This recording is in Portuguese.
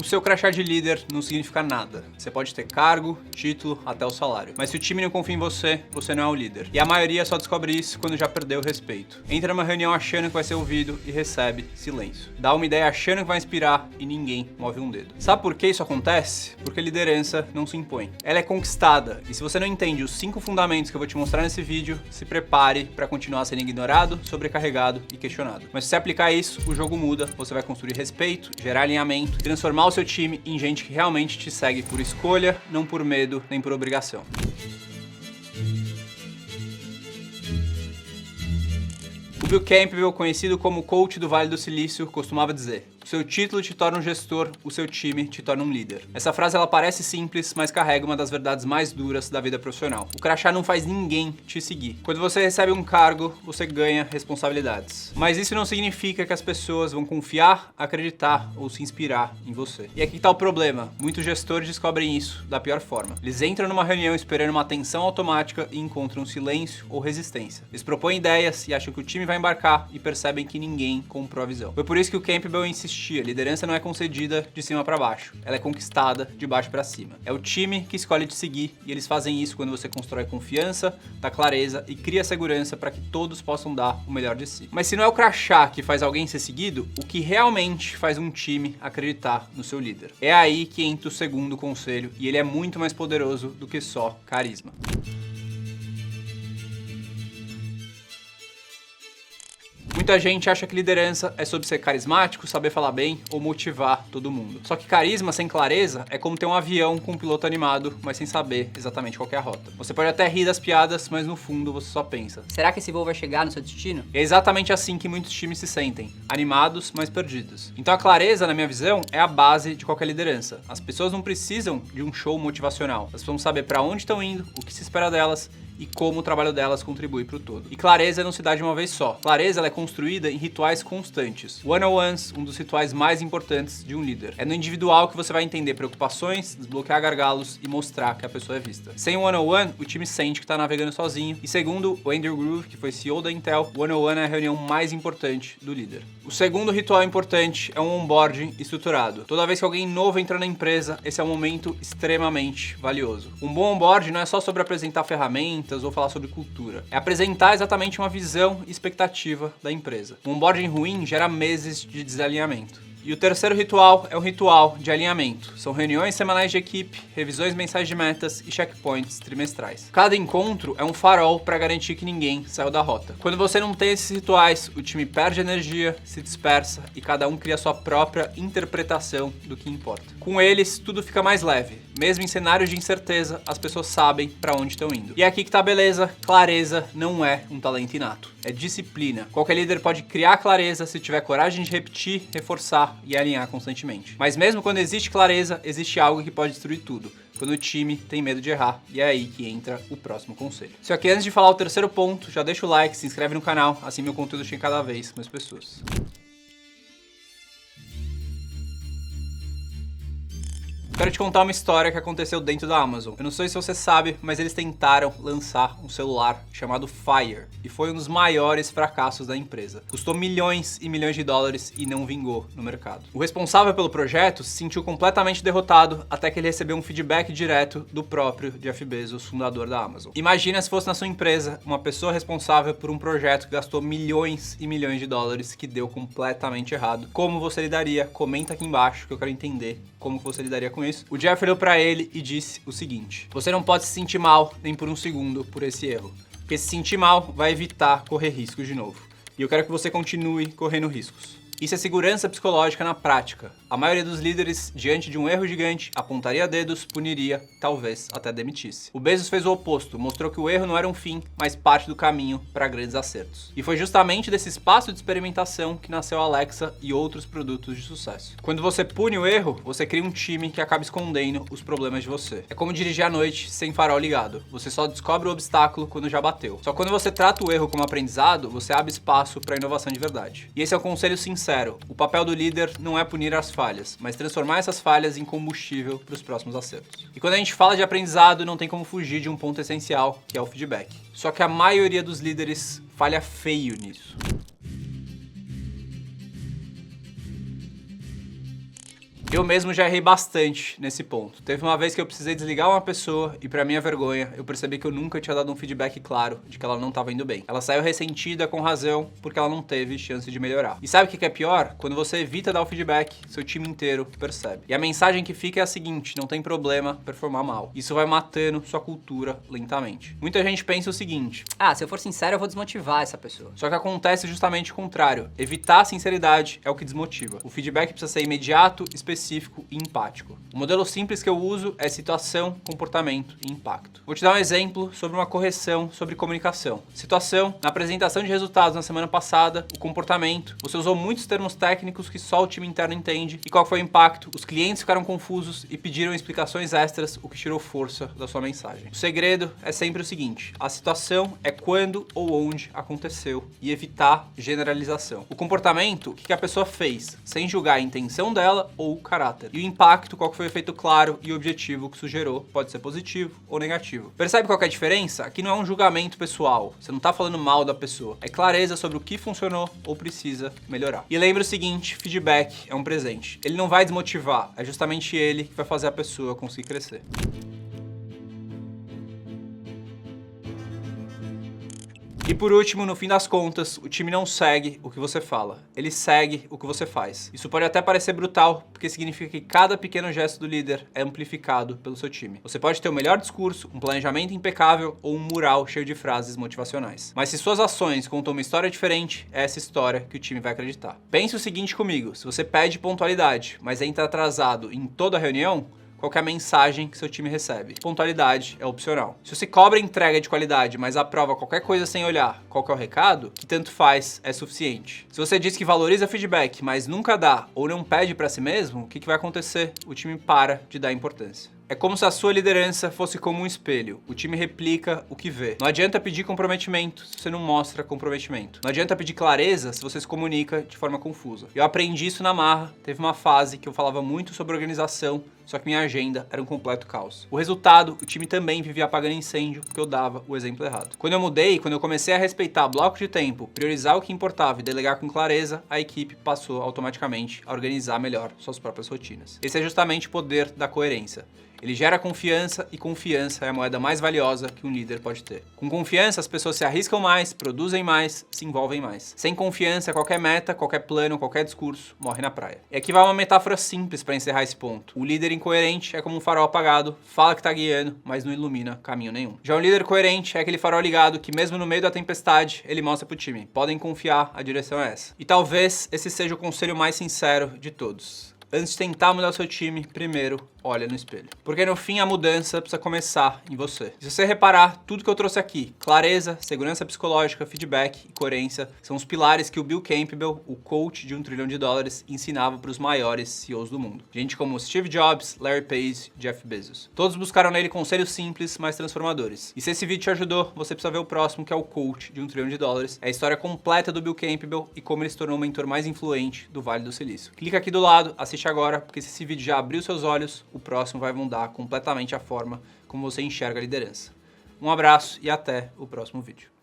seu crachá de líder não significa nada. Você pode ter cargo, título, até o salário. Mas se o time não confia em você, você não é o líder. E a maioria só descobre isso quando já perdeu o respeito. Entra numa reunião achando que vai ser ouvido e recebe silêncio. Dá uma ideia achando que vai inspirar e ninguém move um dedo. Sabe por que isso acontece? Porque liderança não se impõe. Ela é conquistada. E se você não entende os 5 fundamentos que eu vou te mostrar nesse vídeo, se prepare para continuar sendo ignorado, sobrecarregado e questionado. Mas se você aplicar isso, o jogo muda. Você vai construir respeito, gerar alinhamento, transformar o seu time em gente que realmente te segue por escolha, não por medo nem por obrigação. O Bill Campbell, conhecido como coach do Vale do Silício, costumava dizer: o seu título te torna um gestor, o seu time te torna um líder. Essa frase ela parece simples, mas carrega uma das verdades mais duras da vida profissional. O crachá não faz ninguém te seguir. Quando você recebe um cargo, você ganha responsabilidades. Mas isso não significa que as pessoas vão confiar, acreditar ou se inspirar em você. E aqui está o problema. Muitos gestores descobrem isso da pior forma. Eles entram numa reunião esperando uma atenção automática e encontram silêncio ou resistência. Eles propõem ideias e acham que o time vai embarcar e percebem que ninguém comprou a visão. Foi por isso que o Campbell insistia: a liderança não é concedida de cima para baixo, ela é conquistada de baixo para cima. É o time que escolhe te seguir e eles fazem isso quando você constrói confiança, dá clareza e cria segurança para que todos possam dar o melhor de si. Mas se não é o crachá que faz alguém ser seguido, o que realmente faz um time acreditar no seu líder? É aí que entra o segundo conselho e ele é muito mais poderoso do que só carisma. Muita gente acha que liderança é sobre ser carismático, saber falar bem ou motivar todo mundo. Só que carisma sem clareza é como ter um avião com um piloto animado, mas sem saber exatamente qual é a rota. Você pode até rir das piadas, mas no fundo você só pensa: será que esse voo vai chegar no seu destino? É exatamente assim que muitos times se sentem, animados, mas perdidos. Então a clareza, na minha visão, é a base de qualquer liderança. As pessoas não precisam de um show motivacional. Elas precisam saber para onde estão indo, o que se espera delas e como o trabalho delas contribui para o todo. E clareza não se dá de uma vez só. Clareza ela é construída em rituais constantes. One-on-ones, um dos rituais mais importantes de um líder. É no individual que você vai entender preocupações, desbloquear gargalos e mostrar que a pessoa é vista. Sem one-on-one, o time sente que está navegando sozinho. E segundo o Andrew Groove, que foi CEO da Intel, o one-on-one é a reunião mais importante do líder. O segundo ritual importante é um onboarding estruturado. Toda vez que alguém novo entra na empresa, esse é um momento extremamente valioso. Um bom onboarding não é só sobre apresentar ferramentas ou falar sobre cultura. É apresentar exatamente uma visão e expectativa da empresa. Um onboarding ruim gera meses de desalinhamento. E o terceiro ritual é um ritual de alinhamento. São reuniões semanais de equipe, revisões mensais de metas e checkpoints trimestrais. Cada encontro é um farol para garantir que ninguém saiu da rota. Quando você não tem esses rituais, o time perde energia, se dispersa e cada um cria sua própria interpretação do que importa. Com eles, tudo fica mais leve. Mesmo em cenários de incerteza, as pessoas sabem para onde estão indo. E é aqui que tá a beleza: clareza não é um talento inato, é disciplina. Qualquer líder pode criar clareza se tiver coragem de repetir, reforçar e alinhar constantemente. Mas mesmo quando existe clareza, existe algo que pode destruir tudo: quando o time tem medo de errar. E é aí que entra o próximo conselho. Só que antes de falar o terceiro ponto, já deixa o like, se inscreve no canal, assim meu conteúdo chega cada vez mais pessoas. Quero te contar uma história que aconteceu dentro da Amazon. Eu não sei se você sabe, mas eles tentaram lançar um celular chamado Fire e foi um dos maiores fracassos da empresa. Custou milhões e milhões de dólares e não vingou no mercado. O responsável pelo projeto se sentiu completamente derrotado até que ele recebeu um feedback direto do próprio Jeff Bezos, fundador da Amazon. Imagina se fosse na sua empresa uma pessoa responsável por um projeto que gastou milhões e milhões de dólares que deu completamente errado. Como você lidaria? Comenta aqui embaixo que eu quero entender como você lidaria com isso. O Jeff olhou para ele e disse o seguinte: você não pode se sentir mal nem por um segundo por esse erro, porque se sentir mal vai evitar correr riscos de novo. E eu quero que você continue correndo riscos. Isso é segurança psicológica na prática. A maioria dos líderes, diante de um erro gigante, apontaria dedos, puniria, talvez até demitisse. O Bezos fez o oposto, mostrou que o erro não era um fim, mas parte do caminho para grandes acertos. E foi justamente desse espaço de experimentação que nasceu a Alexa e outros produtos de sucesso. Quando você pune o erro, você cria um time que acaba escondendo os problemas de você. É como dirigir à noite sem farol ligado. Você só descobre o obstáculo quando já bateu. Só quando você trata o erro como aprendizado, você abre espaço para inovação de verdade. E esse é um conselho sincero. O papel do líder não é punir as falhas, mas transformar essas falhas em combustível para os próximos acertos. E quando a gente fala de aprendizado, não tem como fugir de um ponto essencial, que é o feedback. Só que a maioria dos líderes falha feio nisso. Eu mesmo já errei bastante nesse ponto. Teve uma vez que eu precisei desligar uma pessoa e, pra minha vergonha, eu percebi que eu nunca tinha dado um feedback claro de que ela não estava indo bem. Ela saiu ressentida com razão porque ela não teve chance de melhorar. E sabe o que é pior? Quando você evita dar o feedback, seu time inteiro percebe. E a mensagem que fica é a seguinte: não tem problema performar mal. Isso vai matando sua cultura lentamente. Muita gente pensa o seguinte: se eu for sincero, eu vou desmotivar essa pessoa. Só que acontece justamente o contrário. Evitar a sinceridade é o que desmotiva. O feedback precisa ser imediato, específico e empático. O modelo simples que eu uso é situação, comportamento e impacto. Vou te dar um exemplo sobre uma correção sobre comunicação. Situação: na apresentação de resultados na semana passada, o comportamento: você usou muitos termos técnicos que só o time interno entende. E qual foi o impacto? Os clientes ficaram confusos e pediram explicações extras, o que tirou força da sua mensagem. O segredo é sempre o seguinte: a situação é quando ou onde aconteceu e evitar generalização. O comportamento: o que a pessoa fez, sem julgar a intenção dela ou o caráter. E o impacto: qual foi o efeito claro e objetivo que isso gerou, pode ser positivo ou negativo. Percebe qual que é a diferença? Aqui não é um julgamento pessoal, você não tá falando mal da pessoa, é clareza sobre o que funcionou ou precisa melhorar. E lembra o seguinte: feedback é um presente. Ele não vai desmotivar, é justamente ele que vai fazer a pessoa conseguir crescer. E por último, no fim das contas, o time não segue o que você fala, ele segue o que você faz. Isso pode até parecer brutal, porque significa que cada pequeno gesto do líder é amplificado pelo seu time. Você pode ter o melhor discurso, um planejamento impecável ou um mural cheio de frases motivacionais. Mas se suas ações contam uma história diferente, é essa história que o time vai acreditar. Pense o seguinte comigo: se você pede pontualidade, mas entra atrasado em toda a reunião, qual que é a mensagem que seu time recebe? Pontualidade é opcional. Se você cobra entrega de qualidade, mas aprova qualquer coisa sem olhar qual que é o recado, que tanto faz é suficiente. Se você diz que valoriza feedback, mas nunca dá ou não pede para si mesmo, o que vai acontecer? O time para de dar importância. É como se a sua liderança fosse como um espelho. O time replica o que vê. Não adianta pedir comprometimento se você não mostra comprometimento. Não adianta pedir clareza se você se comunica de forma confusa. Eu aprendi isso na marra. Teve uma fase que eu falava muito sobre organização, só que minha agenda era um completo caos. O resultado: o time também vivia apagando incêndio porque eu dava o exemplo errado. Quando eu mudei, quando eu comecei a respeitar bloco de tempo, priorizar o que importava e delegar com clareza, a equipe passou automaticamente a organizar melhor suas próprias rotinas. Esse é justamente o poder da coerência. Ele gera confiança e confiança é a moeda mais valiosa que um líder pode ter. Com confiança, as pessoas se arriscam mais, produzem mais, se envolvem mais. Sem confiança, qualquer meta, qualquer plano, qualquer discurso morre na praia. E aqui vai uma metáfora simples para encerrar esse ponto. O líder incoerente é como um farol apagado, fala que tá guiando, mas não ilumina caminho nenhum. Já o líder coerente é aquele farol ligado que mesmo no meio da tempestade, ele mostra pro time: podem confiar, a direção é essa. E talvez esse seja o conselho mais sincero de todos. Antes de tentar mudar o seu time, primeiro olha no espelho. Porque no fim a mudança precisa começar em você. Se você reparar, tudo que eu trouxe aqui: clareza, segurança psicológica, feedback e coerência, são os pilares que o Bill Campbell, o coach de $1 trilhão, ensinava para os maiores CEOs do mundo. Gente como Steve Jobs, Larry Page, Jeff Bezos. Todos buscaram nele conselhos simples, mas transformadores. E se esse vídeo te ajudou, você precisa ver o próximo, que é o coach de $1 trilhão. É a história completa do Bill Campbell e como ele se tornou o mentor mais influente do Vale do Silício. Clica aqui do lado, assiste agora, porque se esse vídeo já abriu seus olhos, o próximo vai mudar completamente a forma como você enxerga a liderança. Um abraço e até o próximo vídeo.